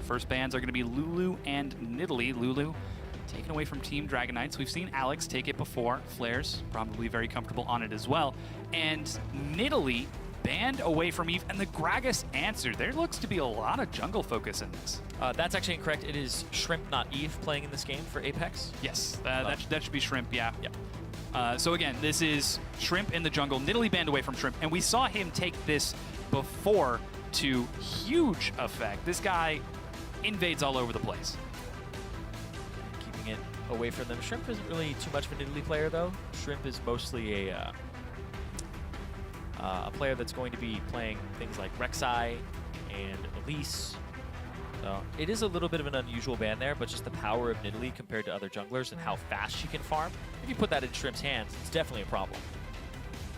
First bans are going to be Lulu and Nidalee. Lulu taken away from Team Dragon Knights. We've seen Alex take it before. Flares probably very comfortable on it as well. And Nidalee banned away from Eve, and the Gragas answered. There looks to be a lot of jungle focus in this. That's actually incorrect. It is Shrimp, not Eve, playing in this game for Apex. Yes, that should be Shrimp, yeah. Yep. So again, this is Shrimp in the jungle. Nidalee banned away from Shrimp, and we saw him take this before to huge effect. This guy invades all over the place. Keeping it away from them. Shrimp isn't really too much of a Nidalee player, though. Shrimp is mostly a player that's going to be playing things like Rek'Sai and Elise. So it is a little bit of an unusual ban there, but just the power of Nidalee compared to other junglers and how fast she can farm. If you put that in Shrimp's hands, it's definitely a problem.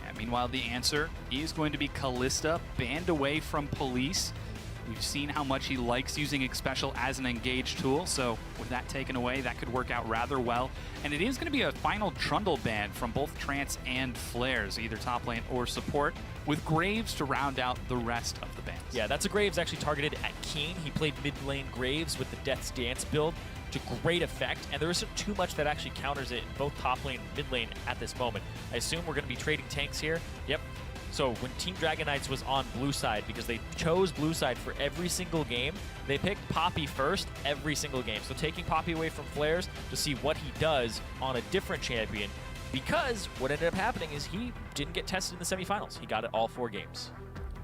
Yeah, meanwhile, the answer is going to be Kalista, banned away from Police. We've seen how much he likes using Xpecial as an engage tool, so with that taken away, that could work out rather well. And it is going to be a final Trundle ban from both Trance and Flares, either top lane or support, with Graves to round out the rest of the bans. Yeah, that's a Graves actually targeted at Keen. He played mid lane Graves with the Death's Dance build to great effect, and there isn't too much that actually counters it in both top lane and mid lane at this moment. I assume we're going to be trading tanks here. Yep. So when Team Dragon Knights was on blue side, because they chose blue side for every single game, they picked Poppy first every single game. So taking Poppy away from Flares to see what he does on a different champion, because what ended up happening is he didn't get tested in the semifinals. He got it all 4 games.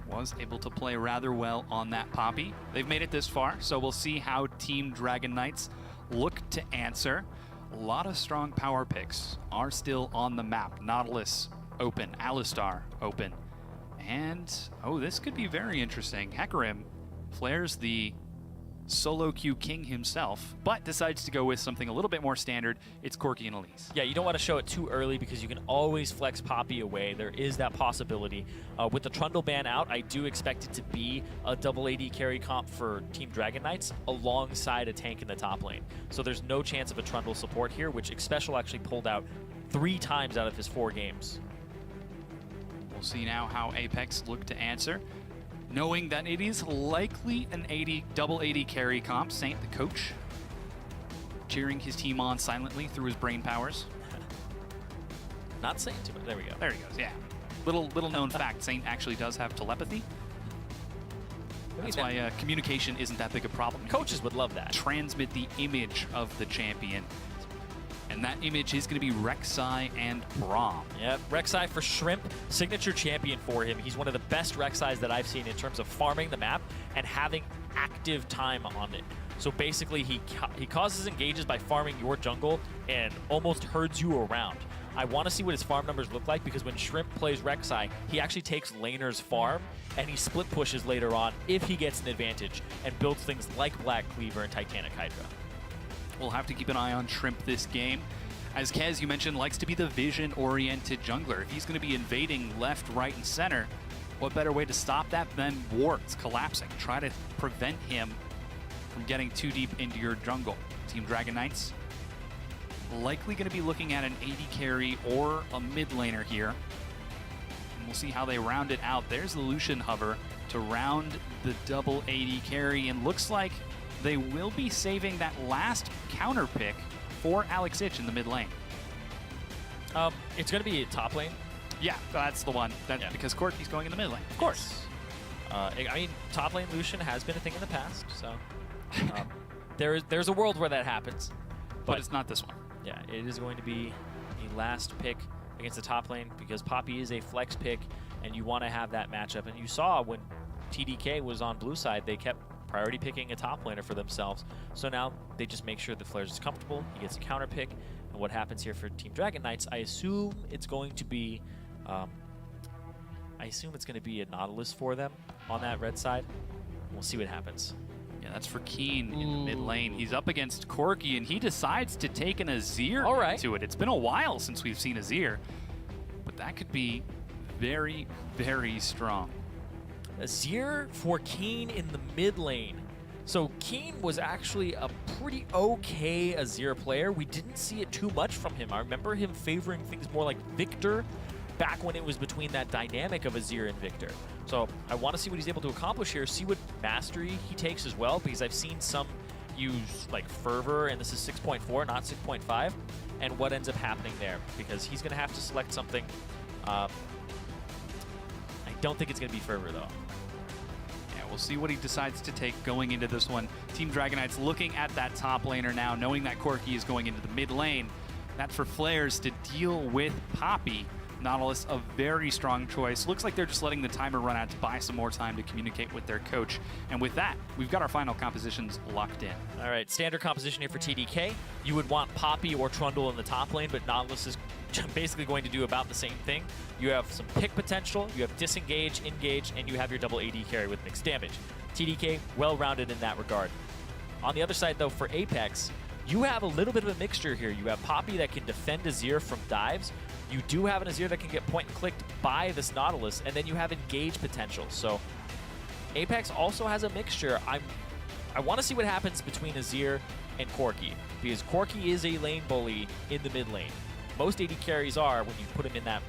Was able to play rather well on that Poppy. They've made it this far, so we'll see how Team Dragon Knights look to answer. A lot of strong power picks are still on the map. Nautilus open, Alistar open, and oh, this could be very interesting. Hecarim flares the solo queue king himself, but decides to go with something a little bit more standard. It's Corki and Elise. Yeah, you don't want to show it too early because you can always flex Poppy away. There is that possibility. With the Trundle ban out, I do expect it to be a double AD carry comp for Team Dragon Knights alongside a tank in the top lane. So there's no chance of a Trundle support here, which Xpecial actually pulled out 3 times out of his 4 games. We'll see now how Apex look to answer, knowing that it is likely an double AD carry comp. Saint, the coach, cheering his team on silently through his brain powers. Not Saint, but there we go. There he goes, yeah. Little known fact, Saint actually does have telepathy. That's why communication isn't that big a problem. Coaches would love that. Transmit the image of the champion. And that image is going to be Rek'Sai and Braum. Yep, Rek'Sai for Shrimp, signature champion for him. He's one of the best Rek'Sais that I've seen in terms of farming the map and having active time on it. So basically, he causes engages by farming your jungle and almost herds you around. I want to see what his farm numbers look like, because when Shrimp plays Rek'Sai, he actually takes laner's farm and he split pushes later on if he gets an advantage and builds things like Black Cleaver and Titanic Hydra. We'll have to keep an eye on Shrimp this game. As Kez, you mentioned, likes to be the vision-oriented jungler. If he's going to be invading left, right, and center, what better way to stop that than wards collapsing? Try to prevent him from getting too deep into your jungle. Team Dragon Knights likely going to be looking at an AD carry or a mid laner here. And we'll see how they round it out. There's the Lucian hover to round the double AD carry, and looks like they will be saving that last counter pick for Alex Ich in the mid lane. It's going to be top lane. Yeah, that's the one. Because Corki's going in the mid lane. Of course. I mean, top lane Lucian has been a thing in the past, so there's a world where that happens. But it's not this one. Yeah, it is going to be the last pick against the top lane, because Poppy is a flex pick, and you want to have that matchup. And you saw when TDK was on blue side, they kept priority picking a top laner for themselves. So now they just make sure the Flares is comfortable, he gets a counter pick, and what happens here for Team Dragon Knights, I assume it's going to be a Nautilus for them on that red side. We'll see what happens. Yeah, that's for Keen in the mid lane. He's up against Corki, and he decides to take an Azir to it. It's been a while since we've seen Azir, but that could be very, very strong. Azir for Keen in the mid lane. So Keen was actually a pretty okay Azir player. We didn't see it too much from him. I remember him favoring things more like Victor back when it was between that dynamic of Azir and Victor. So I want to see what he's able to accomplish here, see what mastery he takes as well, because I've seen some use like Fervor, and this is 6.4, not 6.5, and what ends up happening there, because he's going to have to select something. I don't think it's going to be Fervor, though. Yeah, we'll see what he decides to take going into this one. Team Dragon Knights looking at that top laner now, knowing that Corki is going into the mid lane. That's for Flares to deal with Poppy. Nautilus, a very strong choice. Looks like they're just letting the timer run out to buy some more time to communicate with their coach. And with that, we've got our final compositions locked in. All right, standard composition here for TDK. You would want Poppy or Trundle in the top lane, but Nautilus is basically going to do about the same thing. You have some pick potential, you have disengage, engage, and you have your double AD carry with mixed damage. TDK, well-rounded in that regard. On the other side, though, for Apex, you have a little bit of a mixture here. You have Poppy that can defend Azir from dives. You do have an Azir that can get point and clicked by this Nautilus, and then you have engage potential. So Apex also has a mixture. I want to see what happens between Azir and Corki, because Corki is a lane bully in the mid lane. Most AD carries are, when you put him in that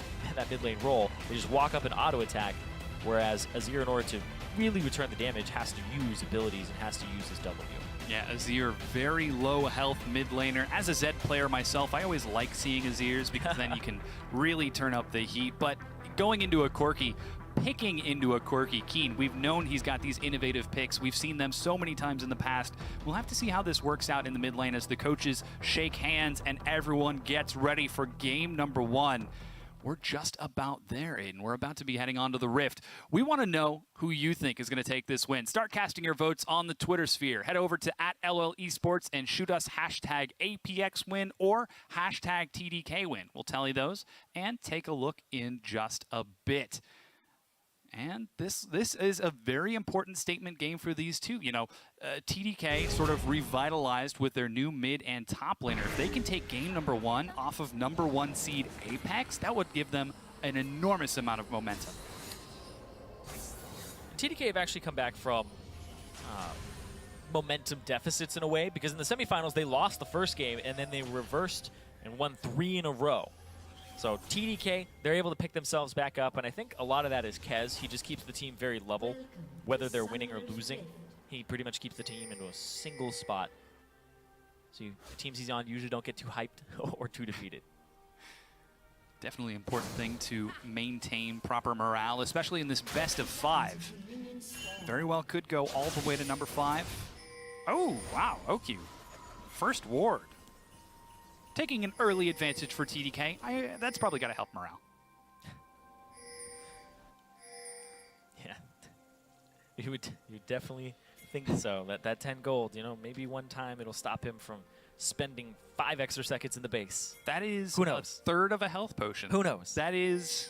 mid lane role, they just walk up and auto attack, whereas Azir, in order to really return the damage, has to use abilities and has to use his W. Yeah, Azir, very low health mid laner. As a Zed player myself, I always like seeing Azirs because then you can really turn up the heat. But going into a Corki, picking into a Corki, Keen, we've known he's got these innovative picks. We've seen them so many times in the past. We'll have to see how this works out in the mid lane as the coaches shake hands and everyone gets ready for game number 1. We're just about there, Aiden. We're about to be heading on to the Rift. We want to know who you think is going to take this win. Start casting your votes on the Twitter sphere. Head over to @LLEsports and shoot us hashtag APX win or hashtag TDK win. We'll tally those and take a look in just a bit. And this is a very important statement game for these two. You know, TDK sort of revitalized with their new mid and top laner. If they can take game number 1 off of number 1 seed Apex, that would give them an enormous amount of momentum. TDK have actually come back from momentum deficits in a way, because in the semifinals they lost the first game and then they reversed and won 3 in a row. So TDK, they're able to pick themselves back up, and I think a lot of that is Kez. He just keeps the team very level, whether they're winning or losing. He pretty much keeps the team into a single spot. So the teams he's on usually don't get too hyped or too defeated. Definitely an important thing to maintain proper morale, especially in this best of 5. Very well could go all the way to number 5. Oh, wow, OQ. First ward. Taking an early advantage for TDK. That's probably got to help morale. Yeah, you definitely think so. That 10 gold, you know, maybe one time it'll stop him from spending 5 extra seconds in the base. That is Who knows? a third of a health potion. Who knows? That is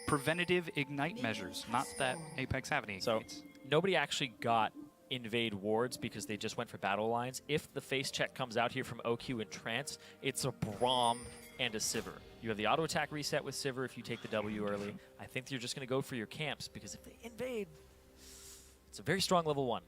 preventative ignite measures. Not that Apex have any ignites. So nobody actually got invade wards because they just went for battle lines. If the face check comes out here from OQ and Trance, it's a Braum and a Sivir. You have the auto attack reset with Sivir if you take the W early. I think you're just going to go for your camps, because if they invade, it's a very strong level 1.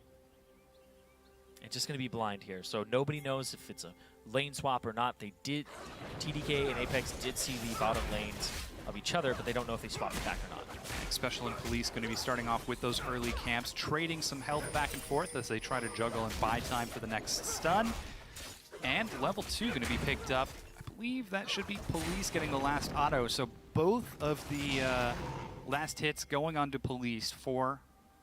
It's just going to be blind here. So nobody knows if it's a lane swap or not. TDK and Apex did see the bottom lanes of each other, but they don't know if they swapped back or not. Special and Police going to be starting off with those early camps, trading some health back and forth as they try to juggle and buy time for the next stun. And level 2 going to be picked up. I believe that should be Police getting the last auto. So both of the last hits going on to Police for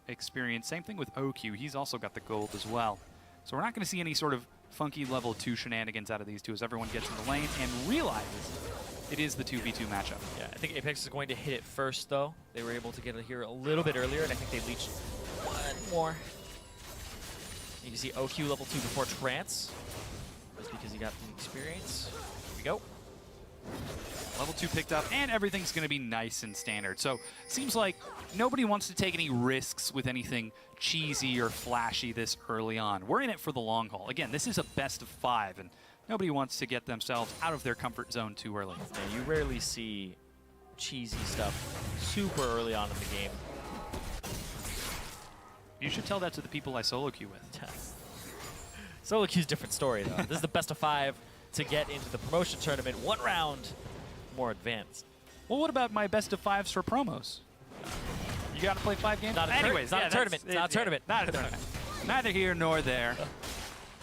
experience. Same thing with OQ. He's also got the gold as well. So we're not going to see any sort of funky level 2 shenanigans out of these two as everyone gets in the lane and realizes it is the 2v2 matchup. Yeah, I think Apex is going to hit it first, though. They were able to get it here a little bit earlier, and I think they leached one more. You can see OQ level 2 before Trance. That's because he got the experience. Here we go. Level 2 picked up, and everything's going to be nice and standard. So seems like nobody wants to take any risks with anything cheesy or flashy this early on. We're in it for the long haul. Again, this is a best of 5, and nobody wants to get themselves out of their comfort zone too early. Yeah, you rarely see cheesy stuff super early on in the game. You should tell that to the people I solo queue with. Solo queue's a different story, though. This is the best of 5 to get into the promotion tournament. 1 round more advanced. Well, what about my best of 5s for promos? You got to play 5 games? Not a Anyways, not a tournament. that's- Not a tournament. Not a tournament. Neither here nor there.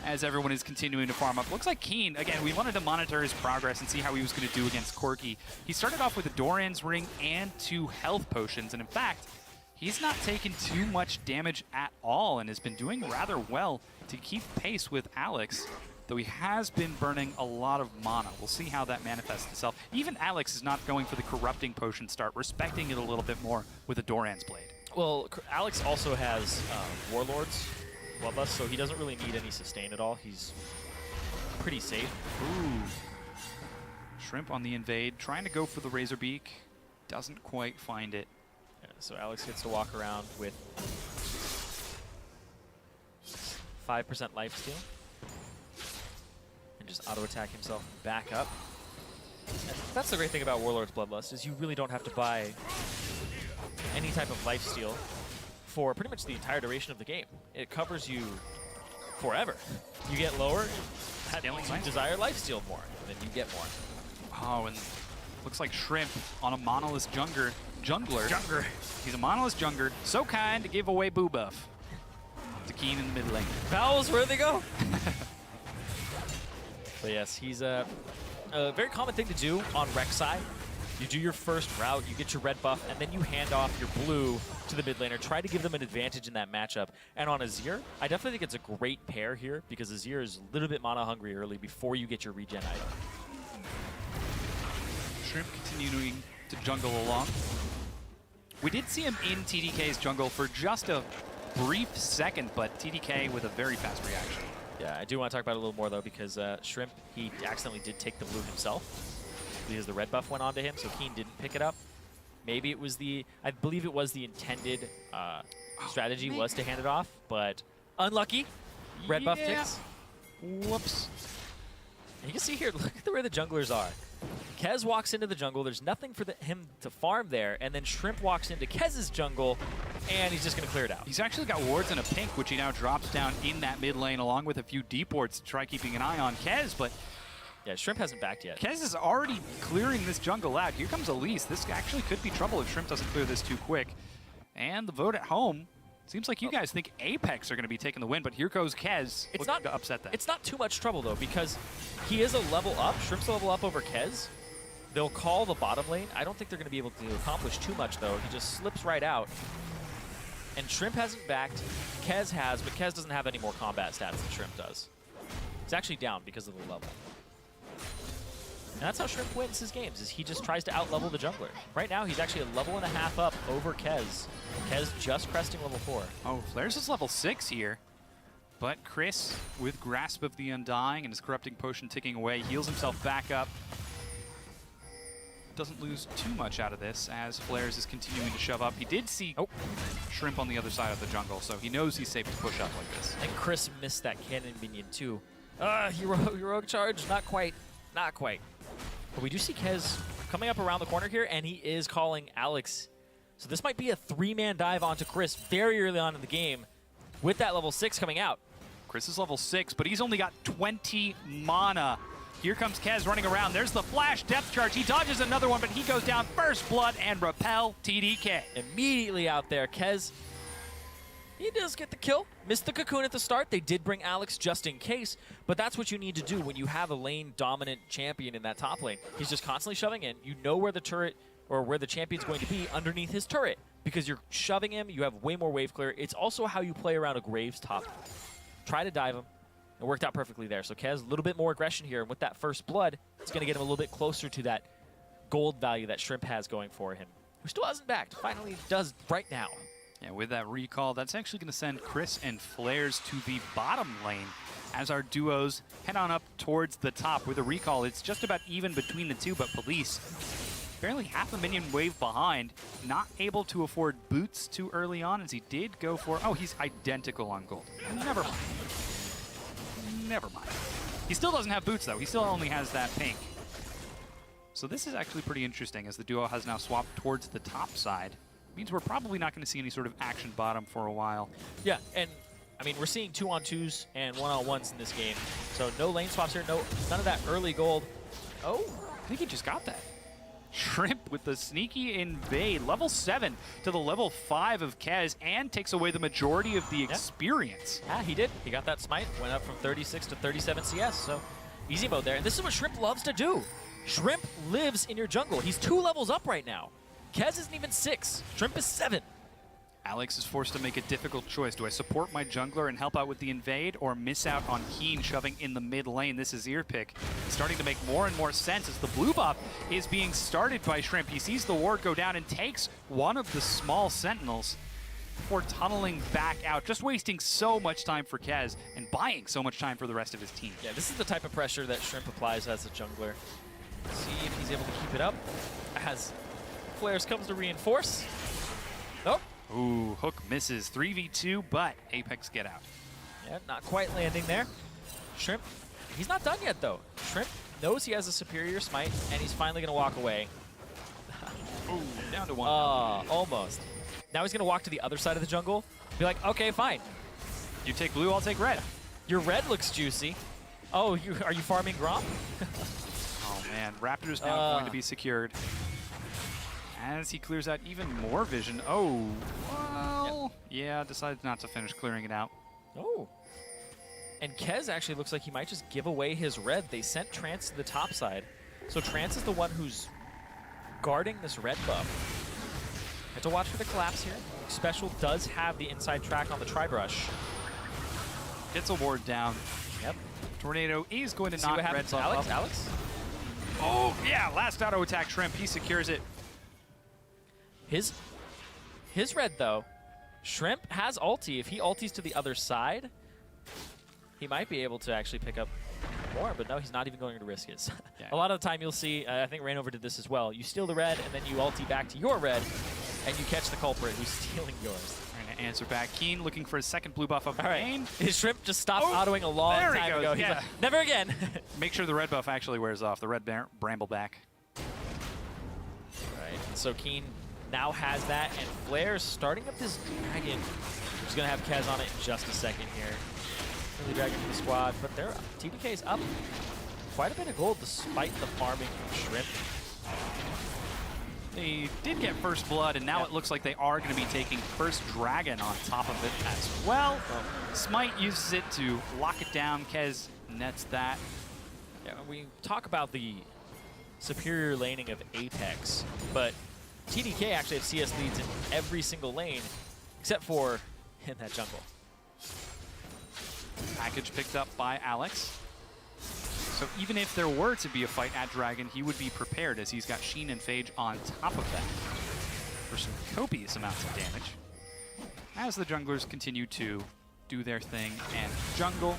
As everyone is continuing to farm up. Looks like Keen, again, we wanted to monitor his progress and see how he was going to do against Corki. He started off with a Doran's Ring and 2 health potions, and in fact, he's not taken too much damage at all and has been doing rather well to keep pace with Alex, though he has been burning a lot of mana. We'll see how that manifests itself. Even Alex is not going for the Corrupting Potion start, respecting it a little bit more with a Doran's Blade. Well, Alex also has Warlords, Bloodlust, so he doesn't really need any sustain at all. He's pretty safe. Ooh. Shrimp on the invade, trying to go for the Razorbeak. Doesn't quite find it. Yeah, so Alex gets to walk around with 5% lifesteal and just auto-attack himself back up. And that's the great thing about Warlord's Bloodlust, is you really don't have to buy any type of lifesteal for pretty much the entire duration of the game. It covers you forever. You get lower, that means you desire lifesteal more, then you get more. Oh, and looks like Shrimp on a monolith jungler. He's a monolith jungler, so kind to give away boo buff to Keen in the mid lane. Vowels, where'd they go? But yes, he's a very common thing to do on Rek'Sai. You do your first route, you get your red buff, and then you hand off your blue to the mid laner. Try to give them an advantage in that matchup. And on Azir, I definitely think it's a great pair here because Azir is a little bit mana hungry early before you get your regen item. Shrimp continuing to jungle along. We did see him in TDK's jungle for just a brief second, but TDK with a very fast reaction. Yeah, I do want to talk about it a little more though because Shrimp, he accidentally did take the blue himself because the red buff went on to him, so Keen didn't pick it up. Maybe it was I believe it was the intended strategy was to hand it off, but unlucky. Red buff ticks. Whoops. And you can see here, look at where the junglers are. Kez walks into the jungle, there's nothing for him to farm there, and then Shrimp walks into Kez's jungle, and he's just going to clear it out. He's actually got wards and a pink, which he now drops down in that mid lane, along with a few deep wards to try keeping an eye on Kez, but yeah, Shrimp hasn't backed yet. Kez is already clearing this jungle out. Here comes Elise. This actually could be trouble if Shrimp doesn't clear this too quick. And the vote at home, seems like you guys think Apex are going to be taking the win, but here goes Kez. It's not to upset that. It's not too much trouble though, because he is a level up. Shrimp's a level up over Kez. They'll call the bottom lane. I don't think they're going to be able to accomplish too much though. He just slips right out. And Shrimp hasn't backed. Kez has, but Kez doesn't have any more combat stats than Shrimp does. He's actually down because of the level. And that's how Shrimp wins his games, is he just tries to out-level the jungler. Right now, he's actually a level and a half up over Kez. Kez just cresting level 4. Oh, Flares is level 6 here. But Chris, with Grasp of the Undying and his Corrupting Potion ticking away, heals himself back up. Doesn't lose too much out of this as Flares is continuing to shove up. He did see Shrimp on the other side of the jungle, so he knows he's safe to push up like this. And Chris missed that cannon minion too. Heroic charge, not quite. Not quite. But we do see Kez coming up around the corner here, and he is calling Alex. So this might be a 3-man dive onto Chris very early on in the game with that level 6 coming out. Chris is level 6, but he's only got 20 mana. Here comes Kez running around. There's the flash depth charge. He dodges another one, but he goes down first blood and repel TDK. Immediately out there, Kez, he does get the kill. Missed the cocoon at the start. They did bring Alex just in case, but that's what you need to do when you have a lane-dominant champion in that top lane. He's just constantly shoving in. You know where the turret or where the champion's going to be underneath his turret because you're shoving him. You have way more wave clear. It's also how you play around a Graves top. Try to dive him. It worked out perfectly there. So Kez, a little bit more aggression here, and with that first blood, it's going to get him a little bit closer to that gold value that Shrimp has going for him, who still hasn't backed. Finally does right now. Yeah, with that recall, that's actually going to send Chris and Flares to the bottom lane as our duos head on up towards the top. With a recall, it's just about even between the two, but Police, barely half a minion wave behind, not able to afford boots too early on as he did go for... Oh, he's identical on gold. Never mind. Never mind. He still doesn't have boots, though. He still only has that pink. So this is actually pretty interesting as the duo has now swapped towards the top side. Means we're probably not going to see any sort of action bottom for a while. Yeah, and I mean, we're seeing 2-on-2s and 1-on-1s in this game. So no lane swaps here, none of that early gold. Oh, I think he just got that. Shrimp with the sneaky invade. Level 7 to the level 5 of Kez, and takes away the majority of the experience. Yeah, he did. He got that smite, went up from 36 to 37 CS, so easy mode there. And this is what Shrimp loves to do. Shrimp lives in your jungle. He's 2 levels up right now. Kez isn't even 6. Shrimp is 7. Alex is forced to make a difficult choice. Do I support my jungler and help out with the invade, or miss out on Keen shoving in the mid lane? This is Earpick starting to make more and more sense as the blue buff is being started by Shrimp. He sees the ward go down and takes one of the small sentinels before tunneling back out, just wasting so much time for Kez and buying so much time for the rest of his team. Yeah, this is the type of pressure that Shrimp applies as a jungler. See if he's able to keep it up as Flares comes to reinforce. Nope. Ooh, Hook misses. 3v2, but Apex get out. Yeah, not quite landing there. Shrimp, he's not done yet, though. Shrimp knows he has a superior smite, and he's finally going to walk away. Ooh, down to 1. Almost. Now he's going to walk to the other side of the jungle. Be like, okay, fine. You take blue, I'll take red. Your red looks juicy. Oh, are you farming Grom? Oh, man. Raptor's now going to be secured. As he clears out even more vision. Oh, well, yeah, decides not to finish clearing it out. Oh. And Kez actually looks like he might just give away his red. They sent Trance to the top side. So Trance is the one who's guarding this red buff. Have to watch for the collapse here. Special does have the inside track on the Tri-Brush. Gets a ward down. Yep. Tornado is going to See knock what red happens, buff Alex? up. Alex? Oh, yeah, last auto attack Shrimp. He secures it. His red, though, Shrimp has ulti. If he ultis to the other side, he might be able to actually pick up more, but no, he's not even going to risk it. Yeah. A lot of the time you'll see, I think Rainover did this as well, you steal the red, and then you ulti back to your red, and you catch the culprit who's stealing yours. Trying to answer back. Keen looking for his second blue buff of the game. His Shrimp just stopped autoing a long there he time goes, ago. He's yeah. like, never again. Make sure the red buff actually wears off. The red brambleback. Right, so Keen now has that, and Flair's starting up this dragon. He's going to have Kez on it in just a second here. Really dragging for the squad, but they're TDK's up quite a bit of gold despite the farming from Shrimp. They did get first blood, and now it looks like they are going to be taking first dragon on top of it as well. Smite uses it to lock it down. Kez nets that. Yeah, we talk about the superior laning of Apex, but TDK actually have CS leads in every single lane, except for in that jungle. Package picked up by Alex. So even if there were to be a fight at Dragon, he would be prepared as he's got Sheen and Phage on top of that for some copious amounts of damage. As the junglers continue to do their thing, and jungle,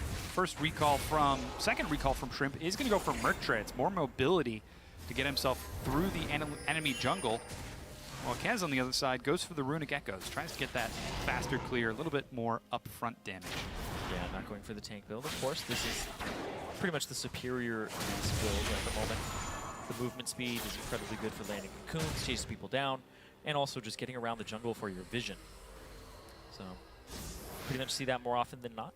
second recall from Shrimp is going to go for Merc Treads, more mobility to get himself through the enemy jungle. While Kez on the other side goes for the Runic Echoes, tries to get that faster clear, a little bit more upfront damage. Yeah, not going for the tank build. Of course, this is pretty much the superior build at the moment. The movement speed is incredibly good for landing cocoons, chases people down, and also just getting around the jungle for your vision. So, pretty much see that more often than not.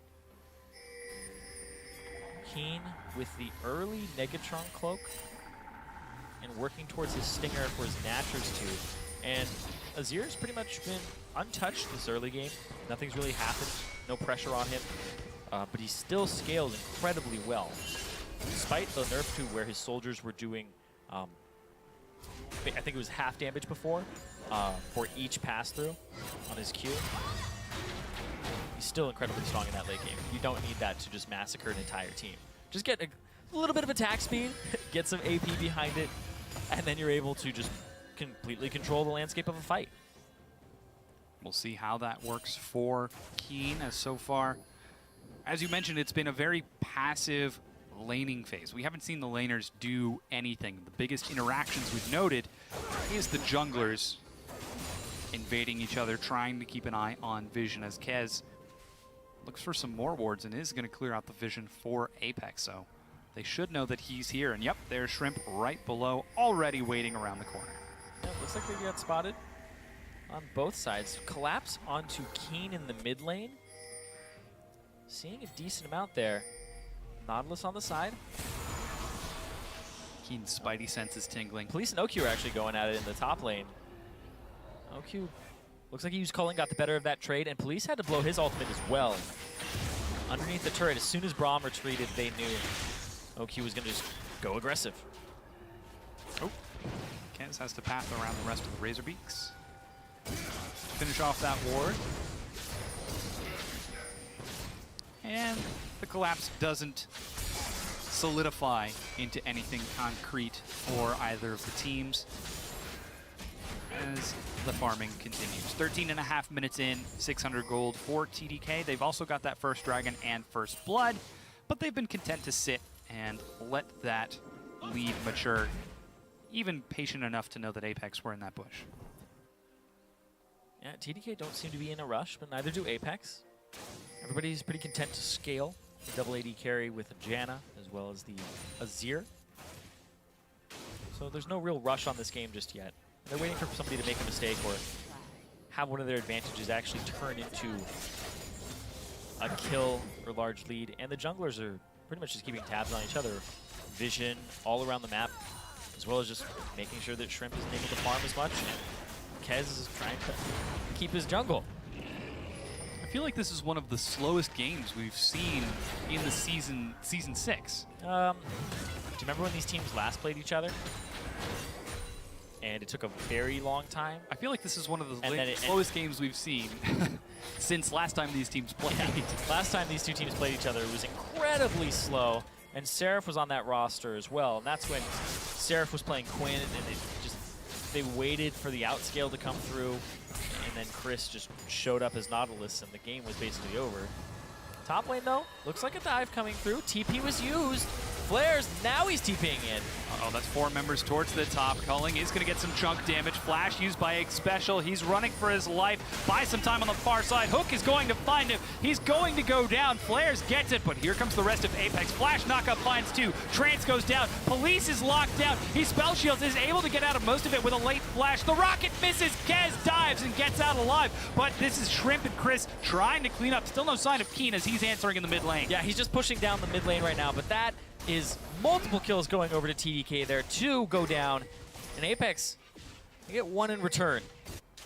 Keen with the early Negatron cloak and working towards his stinger for his Natur's too. And Azir's pretty much been untouched this early game. Nothing's really happened. No pressure on him. But he still scales incredibly well. Despite the nerf to where his soldiers were doing, I think it was half damage before, for each pass-through on his Q. He's still incredibly strong in that late game. You don't need that to just massacre an entire team. Just get a little bit of attack speed, get some AP behind it, and then you're able to just completely control the landscape of a fight. We'll see how that works for Keen, as so far, as you mentioned, it's been a very passive laning phase. We haven't seen the laners do anything. The biggest interactions we've noted is the junglers invading each other, trying to keep an eye on vision, as Kez looks for some more wards and is going to clear out the vision for Apex. So they should know that he's here. And yep, there's Shrimp right below, already waiting around the corner. Yeah, looks like they got spotted on both sides. Collapse onto Keen in the mid lane. Seeing a decent amount there. Nautilus on the side. Keen's spidey sense is tingling. Police and OQ are actually going at it in the top lane. OQ looks like he was calling, got the better of that trade, and Police had to blow his ultimate as well. Underneath the turret, as soon as Braum retreated, they knew OQ was going to just go aggressive. Oh, Kez has to path around the rest of the Razorbeaks. Finish off that ward. And the collapse doesn't solidify into anything concrete for either of the teams as the farming continues. 13.5 minutes in, 600 gold for TDK. They've also got that first dragon and first blood, but they've been content to sit and let that lead mature, even patient enough to know that Apex were in that bush. Yeah, TDK don't seem to be in a rush, but neither do Apex. Everybody's pretty content to scale the double AD carry with Janna as well as the Azir. So there's no real rush on this game just yet. They're waiting for somebody to make a mistake or have one of their advantages actually turn into a kill or large lead. And the junglers are pretty much just keeping tabs on each other. Vision all around the map, as well as just making sure that Shrimp isn't able to farm as much. And Kez is trying to keep his jungle. I feel like this is one of the slowest games we've seen in the season 6. Do you remember when these teams last played each other? And it took a very long time. I feel like this is one of the slowest games we've seen since last time these teams played. Yeah. Last time these two teams played each other, it was incredibly slow, and Seraph was on that roster as well. And that's when Seraph was playing Quinn, and they waited for the outscale to come through, and then Chris just showed up as Nautilus, and the game was basically over. Top lane, though, looks like a dive coming through. TP was used. Flares, now he's TPing in. Uh-oh, that's 4 members towards the top. Culling is going to get some chunk damage. Flash used by Special. He's running for his life. Buy some time on the far side. Hook is going to find him. He's going to go down. Flares gets it, but here comes the rest of Apex. Flash knockup finds 2. Trance goes down. Police is locked down. He spell shields, is able to get out of most of it with a late flash. The rocket misses. Kez dives and gets out alive, but this is Shrimp and Chris trying to clean up. Still no sign of Keen as he's answering in the mid lane. Yeah, he's just pushing down the mid lane right now, but that is multiple kills going over to TDK there. 2 go down, and Apex, they get 1 in return.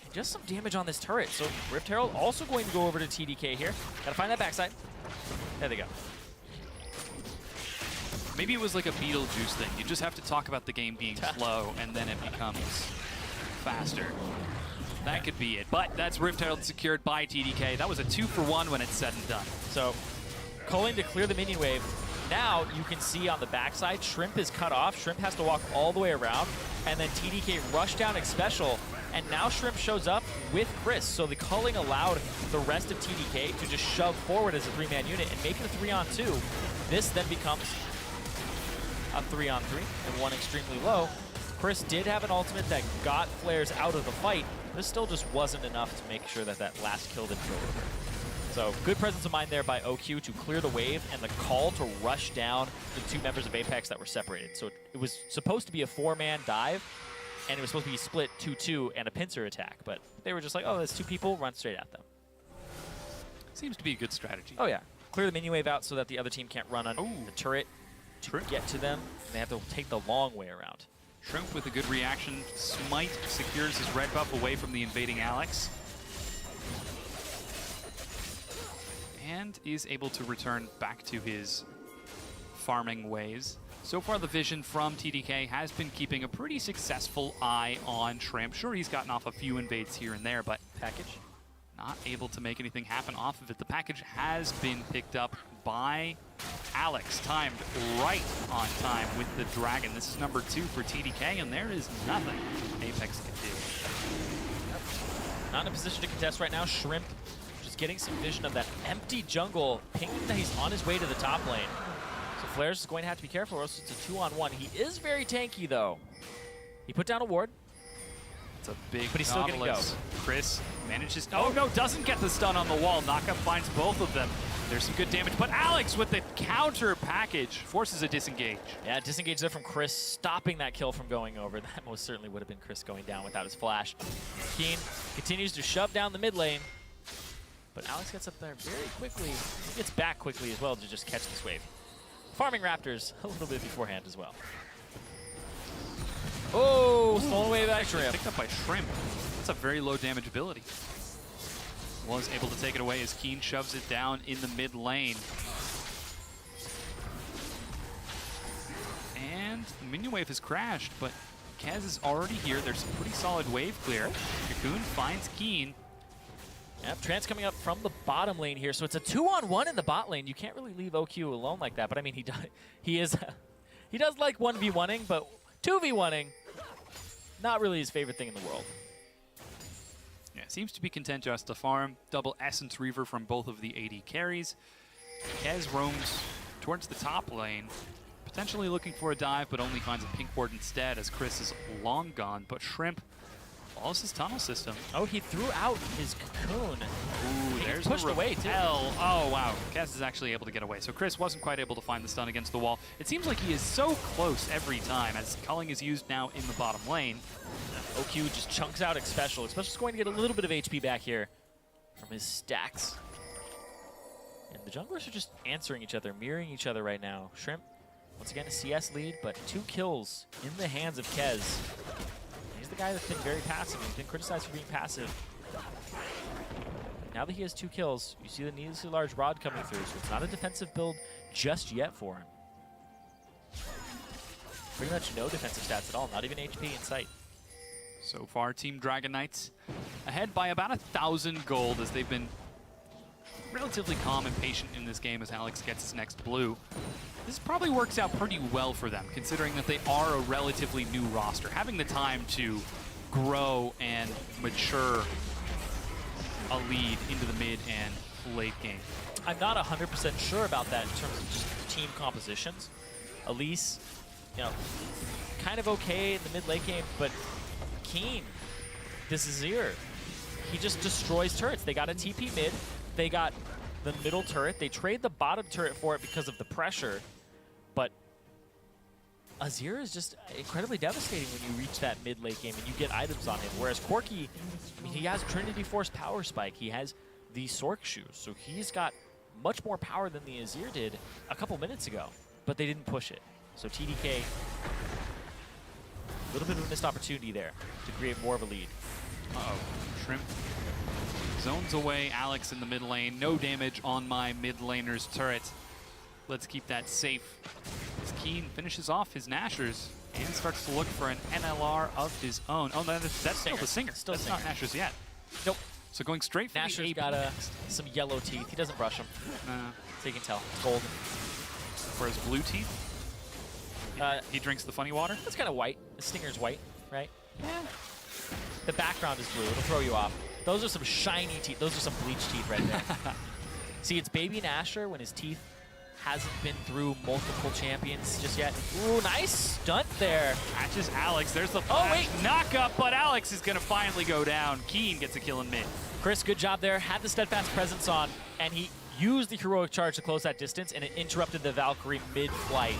And just some damage on this turret. So Rift Herald also going to go over to TDK here. Gotta find that backside. There they go. Maybe it was like a Beetlejuice thing. You just have to talk about the game being slow, and then it becomes faster. That could be it. But that's Rift Herald secured by TDK. That was a 2-for-1 when it's said and done. So Culling to clear the minion wave. Now you can see on the backside, Shrimp is cut off. Shrimp has to walk all the way around, and then TDK rush down Special, and now Shrimp shows up with Chris. So the Culling allowed the rest of TDK to just shove forward as a 3-man unit and make it a 3-on-2. This then becomes a 3-on-3 and 1 extremely low. Chris did have an ultimate that got Flares out of the fight. This still just wasn't enough to make sure that that last kill didn't go over. So good presence of mind there by OQ to clear the wave and the call to rush down the 2 members of Apex that were separated. So it was supposed to be a 4-man dive, and it was supposed to be split 2-2 and a pincer attack. But they were just like, oh, there's 2 people, run straight at them. Seems to be a good strategy. Oh, yeah. Clear the minion wave out so that the other team can't run on the turret to get to them, and they have to take the long way around. Shrimp with a good reaction. Smite secures his red buff away from the invading Alex. And is able to return back to his farming ways. So far, the vision from TDK has been keeping a pretty successful eye on Shrimp. Sure, he's gotten off a few invades here and there, but Package not able to make anything happen off of it. The package has been picked up by Alex, timed right on time with the Dragon. This is number 2 for TDK, and there is nothing Apex can do. Not in a position to contest right now. Shrimp just getting some vision of that empty jungle, pinging that he's on his way to the top lane. So Flares is going to have to be careful, or else it's a 2-on-1. He is very tanky, though. He put down a ward. It's a big but he's still gonna go. Chris manages. Oh no, doesn't get the stun on the wall. Knockup finds both of them. There's some good damage, but Alex with the counter package forces a disengage. Yeah, disengage there from Chris, stopping that kill from going over. That most certainly would have been Chris going down without his flash. Keen continues to shove down the mid lane, but Alex gets up there very quickly. He gets back quickly as well to just catch this wave. Farming Raptors a little bit beforehand as well. Oh, stolen away by Shrimp. Picked up by Shrimp. That's a very low damage ability. Was able to take it away as Keen shoves it down in the mid lane. And the minion wave has crashed, but Kez is already here. There's some pretty solid wave clear. Cocoon finds Keen. Yep, Trance coming up from the bottom lane here, so it's a 2-on-1 in the bot lane. You can't really leave OQ alone like that, but I mean, he does like 1v1ing, but 2v1ing, not really his favorite thing in the world. Yeah, seems to be content just to farm. Double Essence Reaver from both of the AD carries. Kez roams towards the top lane, potentially looking for a dive, but only finds a pink ward instead as Chris is long gone. But Shrimp follows his tunnel system. Oh, he threw out his cocoon. Ooh, there's pushed the away too. Oh, wow. Kez is actually able to get away. So Chris wasn't quite able to find the stun against the wall. It seems like he is so close every time as culling is used now in the bottom lane. OQ just chunks out Special. Special's going to get a little bit of HP back here from his stacks. And the junglers are just answering each other, mirroring each other right now. Shrimp, once again, a CS lead, but 2 kills in the hands of Kez. He's the guy that's been very passive. He's been criticized for being passive. Now that he has 2 kills, you see the needlessly large rod coming through, so it's not a defensive build just yet for him. Pretty much no defensive stats at all, not even HP in sight. So far, Team Dragon Knights ahead by about 1,000 gold as they've been relatively calm and patient in this game as Alex gets his next blue. This probably works out pretty well for them, considering that they are a relatively new roster. Having the time to grow and mature a lead into the mid and late game. I'm not 100% sure about that in terms of just team compositions. Elise, you know, kind of okay in the mid-late game, but Keen, this is Zir. He just destroys turrets. They got a TP mid. They got the middle turret. They trade the bottom turret for it because of the pressure. But Azir is just incredibly devastating when you reach that mid-late game and you get items on him. Whereas Corki, I mean, he has Trinity Force Power Spike. He has the Sork Shoes. So he's got much more power than the Azir did a couple minutes ago. But they didn't push it. So TDK, a little bit of a missed opportunity there to create more of a lead. Uh-oh. Shrimp zones away Alex in the mid lane. No damage on my mid laner's turret. Let's keep that safe. As Keen finishes off his Nashers and starts to look for an NLR of his own. Oh, that's still the Singer. That's not Nashers yet. Nope. So going straight for Nashor's the got some yellow teeth. He doesn't brush them. So you can tell. It's golden. For his blue teeth? He drinks the funny water? That's kind of white. The Stinger's white, right? Yeah. The background is blue. It'll throw you off. Those are some shiny teeth. Those are some bleach teeth right there. See, it's baby Nasher when his teeth hasn't been through multiple champions just yet. Ooh, nice stunt there. Catches Alex. There's the flash. Oh, wait. Knock up, but Alex is going to finally go down. Keen gets a kill in mid. Chris, good job there. Had the Steadfast Presence on, and he used the Heroic Charge to close that distance, and it interrupted the Valkyrie mid-flight.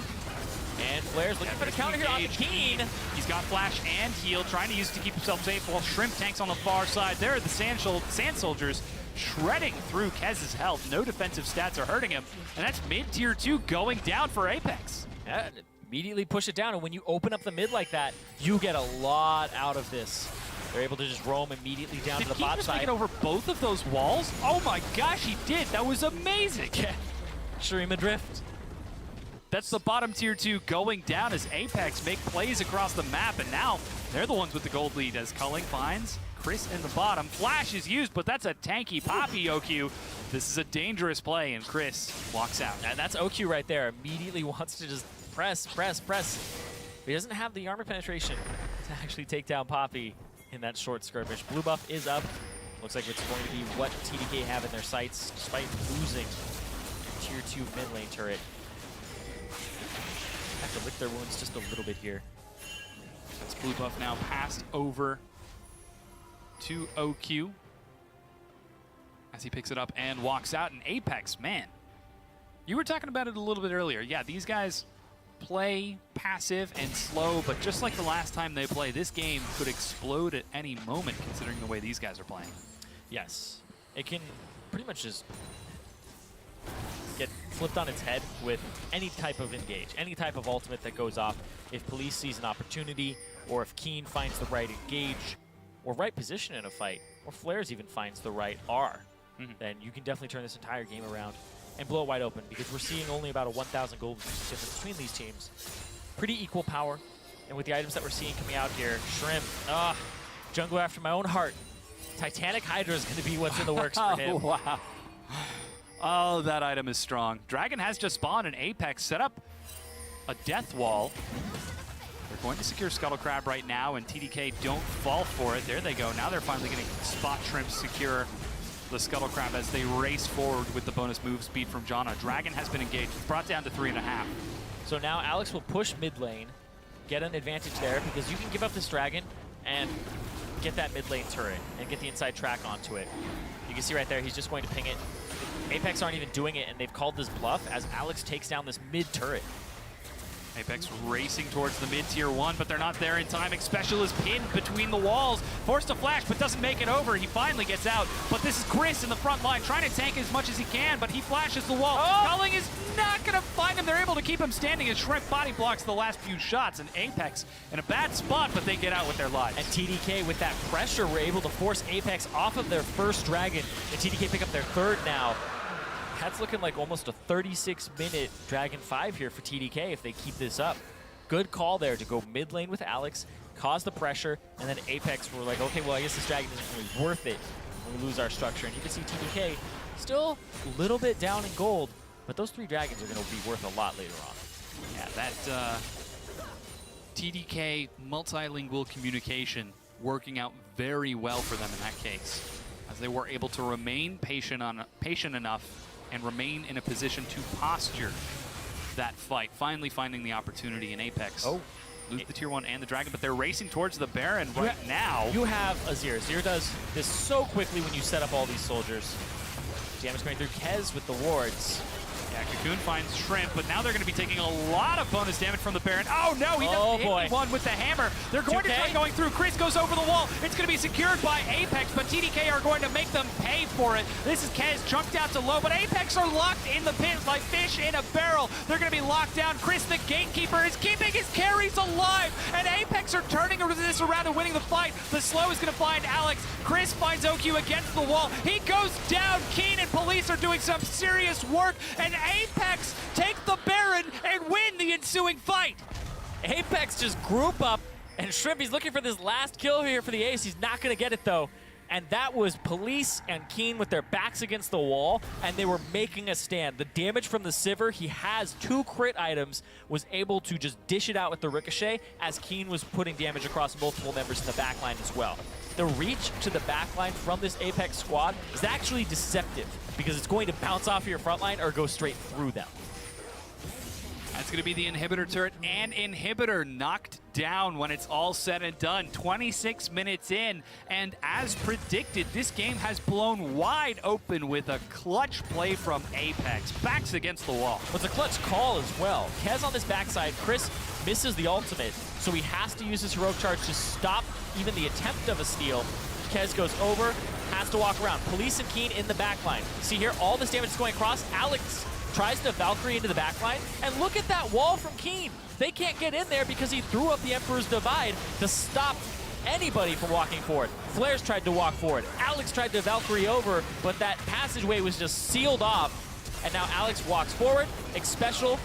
And Flair's looking for the counter here on the Keen. He's got flash and heal, trying to use it to keep himself safe, while Shrimp tanks on the far side. There are the Sand Soldiers shredding through Kez's health. No defensive stats are hurting him, and that's mid-tier 2 going down for Apex. Yeah, immediately push it down, and when you open up the mid like that, you get a lot out of this. They're able to just roam immediately down to the bot side. Did he just over both of those walls? Oh my gosh, he did. That was amazing. Yeah. Shurima Drift. That's the bottom tier 2 going down as Apex make plays across the map, and now they're the ones with the gold lead as Culling finds Chris in the bottom. Flash is used, but that's a tanky Poppy OQ. This is a dangerous play, and Chris walks out. And that's OQ right there. Immediately wants to just press. He doesn't have the armor penetration to actually take down Poppy in that short skirmish. Blue buff is up. Looks like it's going to be what TDK have in their sights, despite losing tier 2 mid lane turret. Have to lick their wounds just a little bit here. That's blue buff now passed over to OQ as he picks it up and walks out. And Apex, man, you were talking about it a little bit earlier. Yeah, these guys play passive and slow, but just like the last time they play, this game could explode at any moment considering the way these guys are playing. Yes, it can pretty much just get flipped on its head with any type of engage, any type of ultimate that goes off. If Police sees an opportunity, or if Keen finds the right engage, or right position in a fight, or Flares even finds the right R, then you can definitely turn this entire game around and blow it wide open, because we're seeing only about a 1,000 gold difference between these teams. Pretty equal power, and with the items that we're seeing coming out here, Shrimp, jungler after my own heart. Titanic Hydra is going to be what's in the works for him. Wow. Oh, that item is strong. Dragon has just spawned, and Apex set up a death wall. They're going to secure Scuttle Crab right now, and TDK don't fall for it. There they go. Now they're finally getting Spot Shrimp secure the Scuttle Crab as they race forward with the bonus move speed from Janna. Dragon has been engaged. It's brought down to 3.5. So now Alex will push mid lane, get an advantage there, because you can give up this Dragon and get that mid lane turret and get the inside track onto it. You can see right there, he's just going to ping it. Apex aren't even doing it, and they've called this bluff as Alex takes down this mid turret. Apex racing towards the mid-tier 1, but they're not there in time. Xpecial is pinned between the walls, forced to flash, but doesn't make it over. He finally gets out, but this is Chris in the front line trying to tank as much as he can, but he flashes the wall. Culling is not going to find him. They're able to keep him standing as Shrimp body blocks the last few shots, and Apex in a bad spot, but they get out with their lives. And TDK, with that pressure, were able to force Apex off of their first Dragon, and TDK pick up their third now. That's looking like almost a 36-minute Dragon 5 here for TDK if they keep this up. Good call there to go mid lane with Alex, cause the pressure, and then Apex were like, okay, well, I guess this Dragon isn't really worth it when we lose our structure. And you can see TDK still a little bit down in gold, but those 3 Dragons are going to be worth a lot later on. Yeah, that TDK multilingual communication working out very well for them in that case, as they were able to remain patient enough and remain in a position to posture that fight. Finally finding the opportunity in Apex. Lose the tier 1 and the Dragon, but they're racing towards the Baron right now. You have a Zir. Zir does this so quickly when you set up all these soldiers. Damage going through Kez with the wards. Yeah, Cocoon finds Shrimp, but now they're going to be taking a lot of bonus damage from the Baron. Oh no, he doesn't hit one with the hammer. They're going to try going through. Chris goes over the wall. It's going to be secured by Apex, but TDK are going to make them pay for it. This is Kez jumped out to low, but Apex are locked in the pit like fish in a barrel. They're going to be locked down. Chris, the gatekeeper, is keeping his carries alive, and Apex are turning this around and winning the fight. The slow is going to find Alex. Chris finds OQ against the wall. He goes down. Keen and Police are doing some serious work, and Apex take the Baron and win the ensuing fight. Apex just group up, and Shrimp, he's looking for this last kill here for the ace. He's not going to get it, though. And that was Police and Keen with their backs against the wall, and they were making a stand. The damage from the Sivir, he has 2 crit items, was able to just dish it out with the Ricochet as Keen was putting damage across multiple members in the backline as well. The reach to the backline from this Apex squad is actually deceptive, because it's going to bounce off of your front line or go straight through them. That's going to be the Inhibitor turret, and Inhibitor knocked down when it's all said and done. 26 minutes in, and as predicted, this game has blown wide open with a clutch play from Apex. Backs against the wall. It's a clutch call as well. Kez on this backside, Chris misses the ultimate, so he has to use his heroic charge to stop even the attempt of a steal. Kez goes over, has to walk around. Police and Keen in the backline. See here, all this damage is going across. Alex tries to Valkyrie into the backline, and look at that wall from Keen. They can't get in there because he threw up the Emperor's Divide to stop anybody from walking forward. Flares tried to walk forward. Alex tried to Valkyrie over, but that passageway was just sealed off. And now Alex walks forward. Xpecial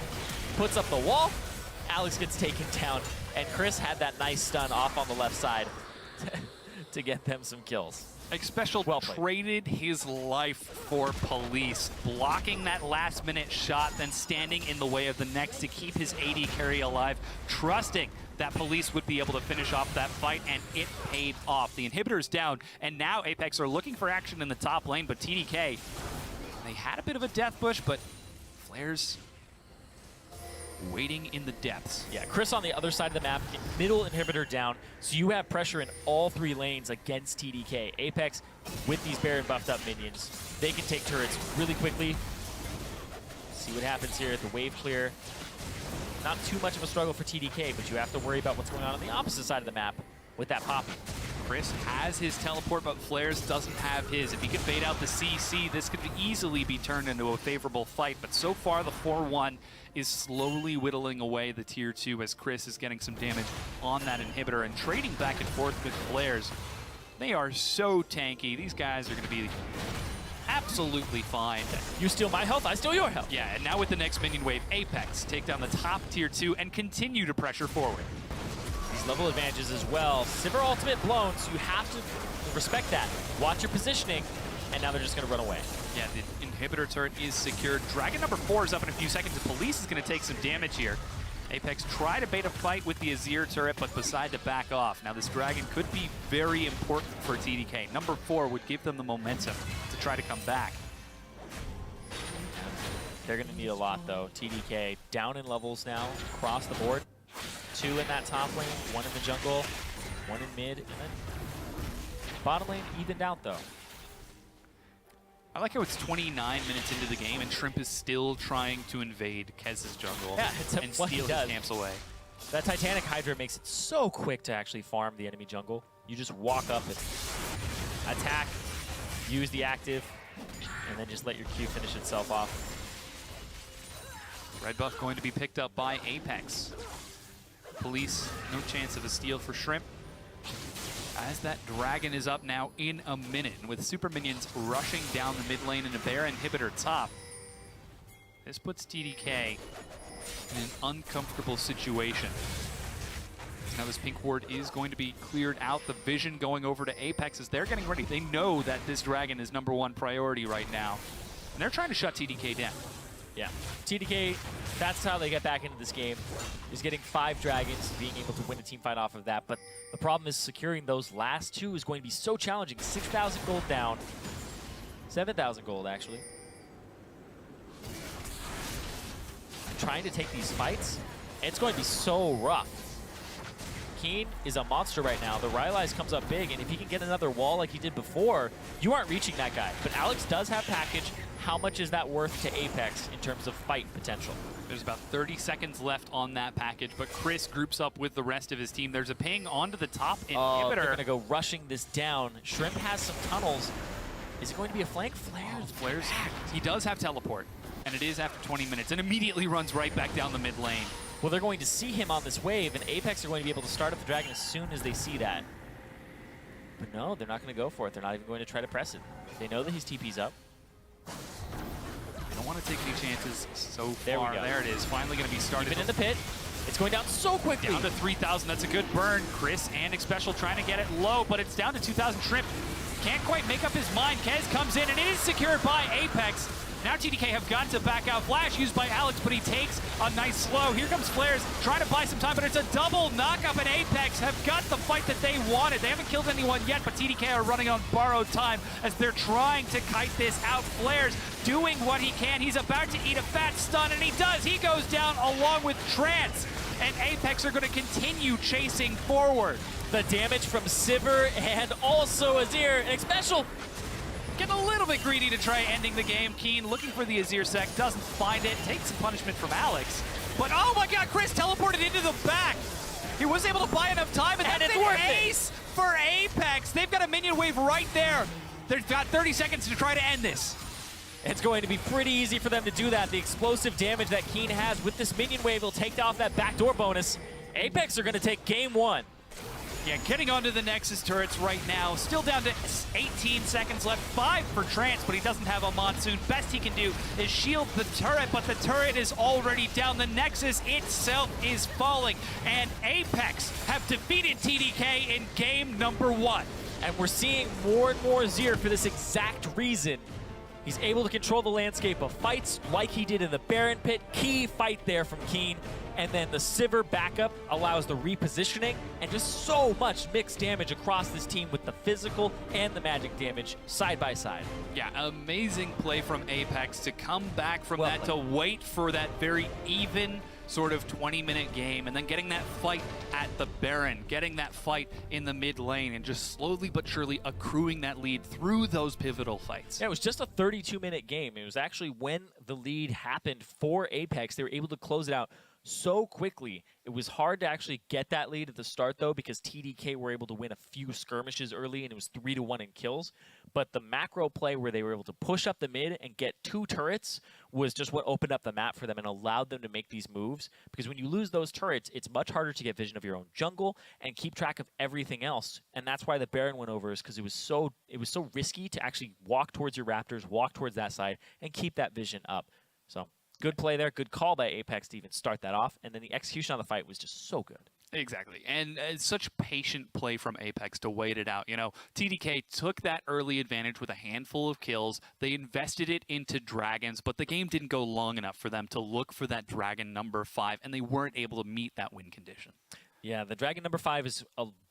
puts up the wall. Alex gets taken down, and Chris had that nice stun off on the left side to get them some kills. Xpecial traded his life for Police, blocking that last-minute shot, then standing in the way of the next to keep his AD carry alive, trusting that Police would be able to finish off that fight, and it paid off. The Inhibitor's down, and now Apex are looking for action in the top lane, but TDK, they had a bit of a death bush, but Flares waiting in the depths. Yeah, Chris on the other side of the map, middle Inhibitor down, so you have pressure in all 3 lanes against TDK. Apex, with these Baron buffed up minions, they can take turrets really quickly. See what happens here, the wave clear. Not too much of a struggle for TDK, but you have to worry about what's going on the opposite side of the map with that Poppy. Chris has his teleport, but Flares doesn't have his. If he could bait out the CC, this could easily be turned into a favorable fight. But so far, the 4-1 is slowly whittling away the tier 2 as Chris is getting some damage on that inhibitor and trading back and forth with Flares. They are so tanky. These guys are going to be absolutely fine. You steal my health, I steal your health. Yeah, and now with the next minion wave, Apex take down the top tier 2 and continue to pressure forward. These level advantages as well. Sivir ultimate blown, so you have to respect that. Watch your positioning, and now they're just going to run away. Yeah, the inhibitor turret is secured. Dragon number 4 is up in a few seconds. The police is going to take some damage here. Apex try to bait a fight with the Azir turret, but decide to back off. Now this Dragon could be very important for TDK. Number 4 would give them the momentum to try to come back. They're going to need a lot, though. TDK down in levels now, across the board. 2 in that top lane, 1 in the jungle, 1 in mid, and then bottom lane evened out, though. I like how it's 29 minutes into the game and Shrimp is still trying to invade Kez's jungle and steal his camps away. That Titanic Hydra makes it so quick to actually farm the enemy jungle. You just walk up and attack, use the active, and then just let your Q finish itself off. Red buff going to be picked up by Apex. Police, no chance of a steal for Shrimp. As that Dragon is up now in a minute, and with super minions rushing down the mid lane and a Bear inhibitor top, this puts TDK in an uncomfortable situation. Now this pink ward is going to be cleared out. The vision going over to Apex as they're getting ready. They know that this Dragon is #1 priority right now, and they're trying to shut TDK down. Yeah, TDK, that's how they get back into this game, is getting 5 dragons, being able to win a team fight off of that. But the problem is securing those last 2 is going to be so challenging. 6,000 gold down, 7,000 gold actually. Trying to take these fights, it's going to be so rough. Keen is a monster right now. The Rylai's comes up big, and if he can get another wall like he did before, you aren't reaching that guy. But Alex does have package. How much is that worth to Apex in terms of fight potential? There's about 30 seconds left on that package, but Chris groups up with the rest of his team. There's a ping onto the top inhibitor. They're going to go rushing this down. Shrimp has some tunnels. Is it going to be a flank? Flares. He does have teleport, and it is after 20 minutes, and immediately runs right back down the mid lane. Well, they're going to see him on this wave, and Apex are going to be able to start up the Dragon as soon as they see that. But no, they're not going to go for it. They're not even going to try to press it. They know that his TP's up. I don't want to take any chances so far. There we go. There it is. Finally going to be started. Even in the pit. It's going down so quickly. Down to 3,000. That's a good burn. Chris and EpicSkillshot trying to get it low, but it's down to 2,000. Shrimp can't quite make up his mind. Kez comes in, and it is secured by Apex. Now TDK have got to back out. Flash used by Alex, but he takes a nice slow. Here comes Flares, trying to buy some time, but it's a double knockup, and Apex have got the fight that they wanted. They haven't killed anyone yet, but TDK are running on borrowed time as they're trying to kite this out. Flares doing what he can. He's about to eat a fat stun, and he does. He goes down along with Trance, and Apex are going to continue chasing forward. The damage from Sivir and also Azir, and special. Getting a little bit greedy to try ending the game. Keen looking for the Azir sec, doesn't find it, takes some punishment from Alex. But oh my god, Chris teleported into the back. He was able to buy enough time, and that's an ace for Apex. They've got a minion wave right there. They've got 30 seconds to try to end this. It's going to be pretty easy for them to do that. The explosive damage that Keen has with this minion wave will take off that backdoor bonus. Apex are going to take game 1. Yeah, getting onto the Nexus turrets right now. Still down to 18 seconds left. 5 for Trance, but he doesn't have a Monsoon. Best he can do is shield the turret, but the turret is already down. The Nexus itself is falling, and Apex have defeated TDK in game #1. And we're seeing more and more Azir for this exact reason. He's able to control the landscape of fights like he did in the Baron pit. Key fight there from Keen. And then the Sivir backup allows the repositioning and just so much mixed damage across this team with the physical and the magic damage side by side. Yeah, amazing play from Apex to come back from that, to wait for that very even sort of 20-minute game, and then getting that fight at the Baron, getting that fight in the mid lane, and just slowly but surely accruing that lead through those pivotal fights. Yeah, it was just a 32-minute game. It was actually when the lead happened for Apex. They were able to close it out so quickly. It was hard to actually get that lead at the start, though, because TDK were able to win a few skirmishes early, and it was 3-1 in kills. But the macro play where they were able to push up the mid and get 2 turrets was just what opened up the map for them and allowed them to make these moves. Because when you lose those turrets, it's much harder to get vision of your own jungle and keep track of everything else. And that's why the Baron went over, is because it was so risky to actually walk towards your Raptors, walk towards that side, and keep that vision up. So good play there, good call by Apex to even start that off, and then the execution on the fight was just so good. Exactly, and such patient play from Apex to wait it out. You know, TDK took that early advantage with a handful of kills. They invested it into dragons, but the game didn't go long enough for them to look for that dragon number 5, and they weren't able to meet that win condition. Yeah, the dragon number 5 is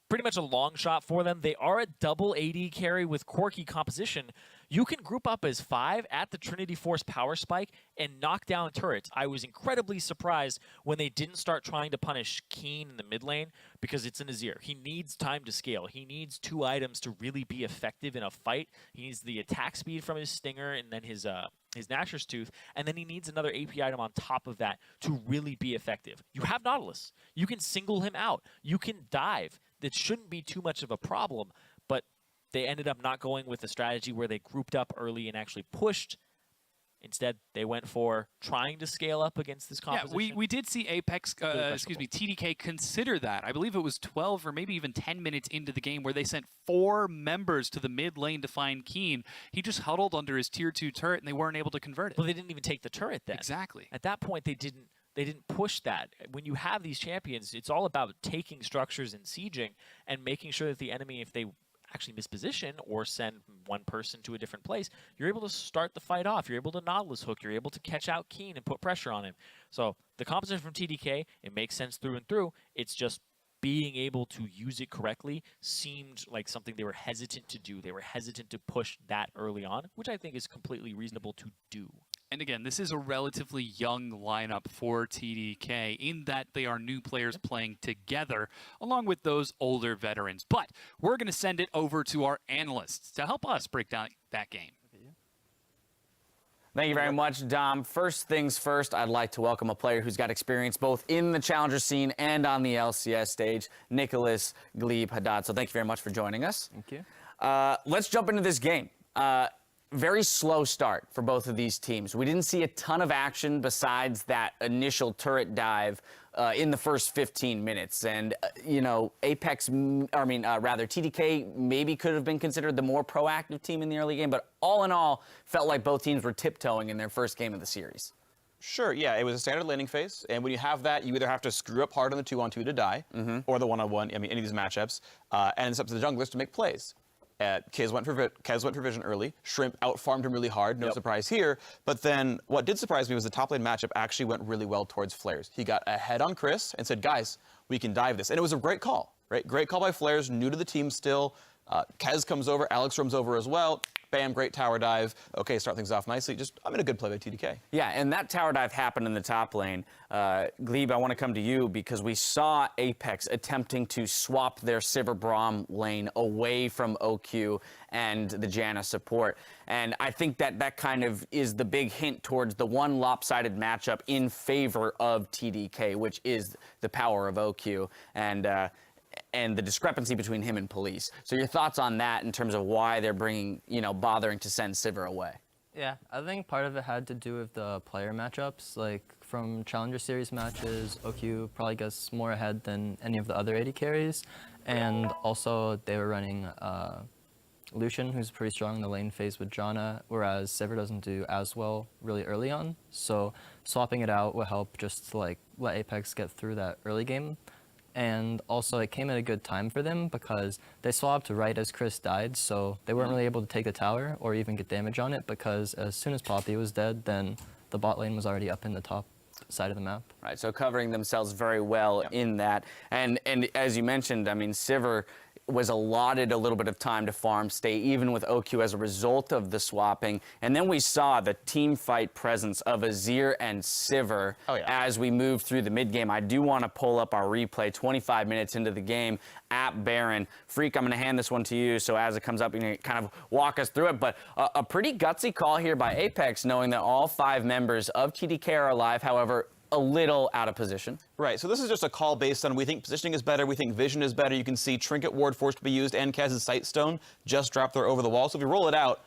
pretty much a long shot for them. They are a double AD carry with quirky composition. You can group up as 5 at the Trinity Force power spike and knock down turrets. I was incredibly surprised when they didn't start trying to punish Keen in the mid lane, because it's an Azir. He needs time to scale. He needs 2 items to really be effective in a fight. He needs the attack speed from his Stinger and then his Nashor's Tooth, and then he needs another AP item on top of that to really be effective. You have Nautilus. You can single him out. You can dive. That shouldn't be too much of a problem, but they ended up not going with the strategy where they grouped up early and actually pushed. Instead, they went for trying to scale up against this composition. Yeah, we did see TDK consider that. I believe it was 12 or maybe even 10 minutes into the game where they sent 4 members to the mid lane to find Keen. He just huddled under his tier 2 turret, and they weren't able to convert it. Well, they didn't even take the turret then. Exactly. At that point, they didn't push that. When you have these champions, it's all about taking structures and sieging and making sure that the enemy, if they actually misposition or send one person to a different place, you're able to start the fight off. You're able to Nautilus hook. You're able to catch out Keen and put pressure on him. So the composition from TDK, it makes sense through and through. It's just being able to use it correctly seemed like something they were hesitant to do. They were hesitant to push that early on, which I think is completely reasonable to do. And again, this is a relatively young lineup for TDK in that they are new players playing together along with those older veterans. But we're going to send it over to our analysts to help us break down that game. Thank you very much, Dom. First things first, I'd like to welcome a player who's got experience both in the challenger scene and on the LCS stage, Nicholas Glebe Haddad. So thank you very much for joining us. Thank you. Let's jump into this game. Very slow start for both of these teams. We didn't see a ton of action besides that initial turret dive in the first 15 minutes. And, you know, TDK maybe could have been considered the more proactive team in the early game, but all in all, felt like both teams were tiptoeing in their first game of the series. Sure, yeah, it was a standard laning phase, and when you have that, you either have to screw up hard on the 2-on-2 to die, or the 1-on-1, I mean, any of these matchups, and it's up to the junglers to make plays. Kez went for vision early. Shrimp out-farmed him really hard. No surprise here. But then what did surprise me was the top lane matchup actually went really well towards Flares. He got ahead on Chris and said, guys, we can dive this. And it was a great call, right? Great call by Flares, new to the team still. Kez comes over, Alex roams over as well. Bam, great tower dive. Okay, start things off nicely. I'm in a good play by TDK. Yeah, and that tower dive happened in the top lane. Glebe, I want to come to you because we saw Apex attempting to swap their Sivir Braum lane away from OQ and the Janna support. And I think that kind of is the big hint towards the one lopsided matchup in favor of TDK, which is the power of OQ. And the discrepancy between him and Police. So your thoughts on that in terms of why they're bothering to send Sivir away? Yeah, I think part of it had to do with the player matchups. Like from Challenger Series matches, OQ probably gets more ahead than any of the other AD carries. And also they were running Lucian, who's pretty strong in the lane phase with Janna, whereas Sivir doesn't do as well really early on. So swapping it out would help just to let Apex get through that early game. And also it came at a good time for them because they swapped right as Chris died, so they weren't really able to take the tower or even get damage on it because as soon as Poppy was dead, then the bot lane was already up in the top side of the map. Right, so covering themselves very well in that. And as you mentioned, I mean, Sivir was allotted a little bit of time to farm, stay even with OQ as a result of the swapping. And then we saw the team fight presence of Azir and Sivir as we moved through the mid game. I do want to pull up our replay 25 minutes into the game at Baron. Freak, I'm going to hand this one to you, so as it comes up, you can kind of walk us through it. But a pretty gutsy call here by Apex, knowing that all 5 members of TDK are alive, however, a little out of position. Right, so this is just a call based on we think positioning is better, we think vision is better. You can see Trinket Ward forced to be used and Kaz's Sightstone just dropped there over the wall. So if you roll it out,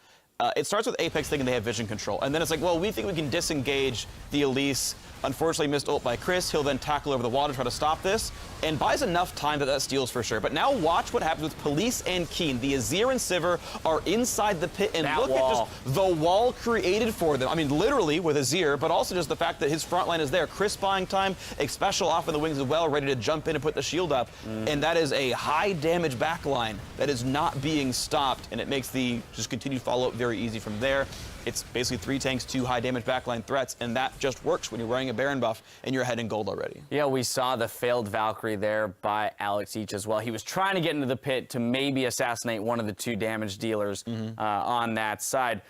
it starts with Apex thinking they have vision control. And then it's like, well, we think we can disengage the Elise. Unfortunately missed ult by Chris. He'll then tackle over the wall to try to stop this and buys enough time that steals for sure. But now watch what happens with Police and Keen. The Azir and Sivir are inside the pit, and look at just the wall created for them. I mean, literally with Azir, but also just the fact that his front line is there. Chris buying time, Special off in the wings as well, ready to jump in and put the shield up. And that is a high damage back line that is not being stopped, and it makes the just continued follow-up very easy from there. It's basically 3 tanks, 2 high damage backline threats, and that just works when you're wearing a Baron buff and you're ahead in gold already. Yeah, we saw the failed Valkyrie there by Alex Each as well. He was trying to get into the pit to maybe assassinate one of the 2 damage dealers on that side.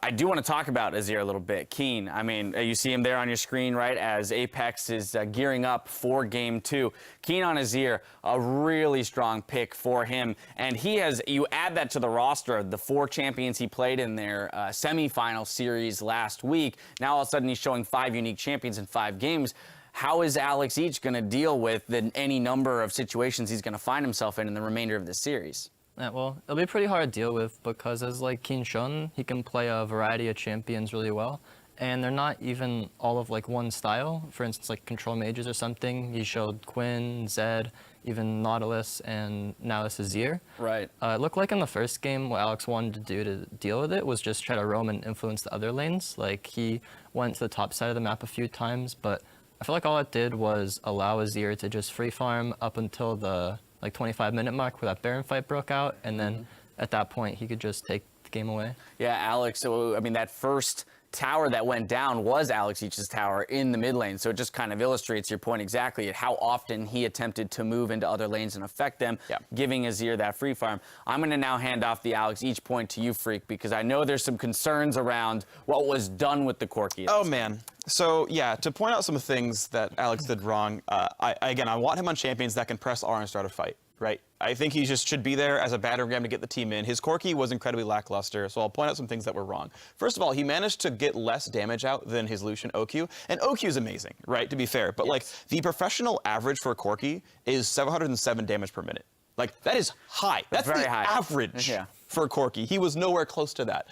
I do want to talk about Azir a little bit. Keen, I mean, you see him there on your screen, right, as Apex is gearing up for Game 2. Keen on Azir, a really strong pick for him. And he has, you add that to the roster of the 4 champions he played in their semifinal series last week. Now all of a sudden he's showing 5 unique champions in 5 games. How is Alex Each going to deal with any number of situations he's going to find himself in the remainder of the series? Yeah, well, it'll be pretty hard to deal with because, as like Keen shown, he can play a variety of champions really well, and they're not even all of like one style. For instance, like control mages or something. He showed Quinn, Zed, even Nautilus, and now this Azir. Right. It looked like in the first game what Alex wanted to do to deal with it was just try to roam and influence the other lanes. Like he went to the top side of the map a few times, but I feel like all it did was allow Azir to just free farm up until the 25-minute mark where that Baron fight broke out, and then at that point he could just take the game away. Yeah, Alex, so I mean that first tower that went down was Alex Each's tower in the mid lane, so it just kind of illustrates your point exactly at how often he attempted to move into other lanes and affect them, giving Azir that free farm. I'm going to now hand off the Alex Each point to you, Freak, because I know there's some concerns around what was done with the Corki. Oh, man. So, yeah, to point out some things that Alex did wrong, I want him on champions that can press R and start a fight, right? I think he just should be there as a battering ram to get the team in. His Corki was incredibly lackluster, so I'll point out some things that were wrong. First of all, he managed to get less damage out than his Lucian OQ, and OQ is amazing, right, to be fair. But, like, the professional average for Corki is 707 damage per minute. Like, that is high. That's very the high average for Corki. He was nowhere close to that.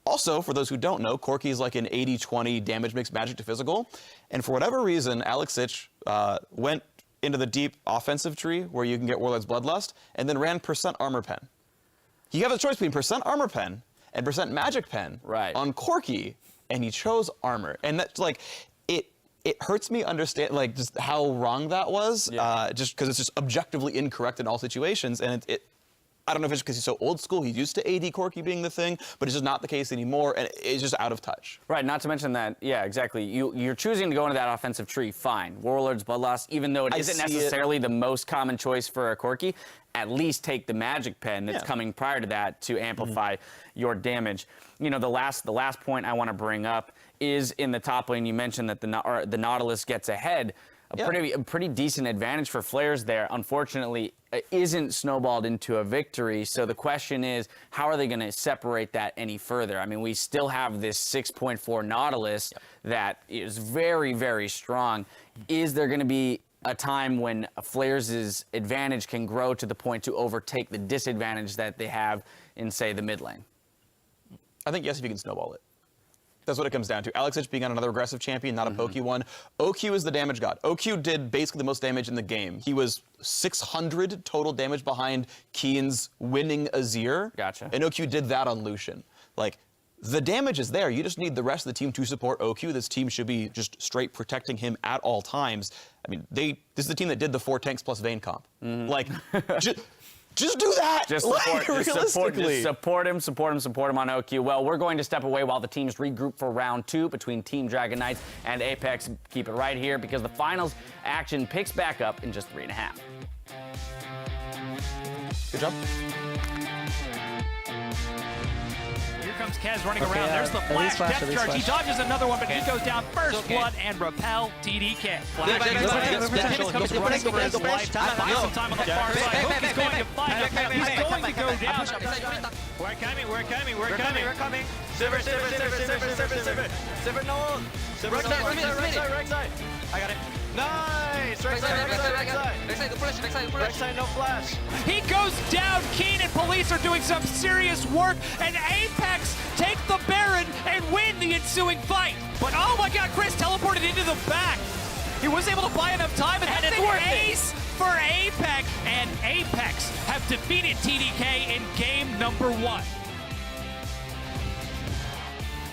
Also, for those who don't know, Corki is like an 80-20 damage mix magic to physical. And for whatever reason, Alex Ich went into the deep offensive tree where you can get Warlord's Bloodlust and then ran % armor pen. You have a choice between % armor pen and % magic pen on Corki, and he chose armor. And that's like, it hurts me understand like just how wrong that was, just because it's just objectively incorrect in all situations. And I don't know if it's because he's so old school, he's used to AD Corki being the thing, but it's just not the case anymore, and it's just out of touch. Right, not to mention that, yeah, exactly. You're choosing to go into that offensive tree, fine. Warlord's Bloodlust, even though it isn't necessarily the most common choice for a Corki, at least take the magic pen that's coming prior to that to amplify your damage. You know, the last point I want to bring up is in the top lane. You mentioned that the Nautilus gets ahead. A pretty decent advantage for Flares there. Unfortunately, isn't snowballed into a victory. So the question is, how are they going to separate that any further? I mean, we still have this 6.4 Nautilus that is very, very strong. Is there going to be a time when Flares' advantage can grow to the point to overtake the disadvantage that they have in, say, the mid lane? I think yes, if you can snowball it. That's what it comes down to. Alex Ich being on another aggressive champion, not a pokey one. OQ is the damage god. OQ did basically the most damage in the game. He was 600 total damage behind Keen's winning Azir. Gotcha. And OQ did that on Lucian. Like, the damage is there. You just need the rest of the team to support OQ. This team should be just straight protecting him at all times. I mean, this is the team that did the 4 tanks plus Vayne comp. Like, just do that. Just support him on OQ. Well, we're going to step away while the teams regroup for round 2 between Team Dragon Knights and Apex. Keep it right here because the finals action picks back up in just 3.5. Good job. Here comes Kez running around. There's the flash depth charge. He dodges another one, but he goes down first blood and repel TDK. Flash comes running for his life. Buys some time on the far side. Hook is going to find him. He's going to go down. We're coming. Sivir, no ult. Right side. I got it. Nice! Right side, no flash. He goes down. Keen and Police are doing some serious work, and Apex take the Baron and win the ensuing fight. But oh my god, Chris teleported into the back. He was able to buy enough time, and that's an ace for Apex. And Apex have defeated TDK in game number 1.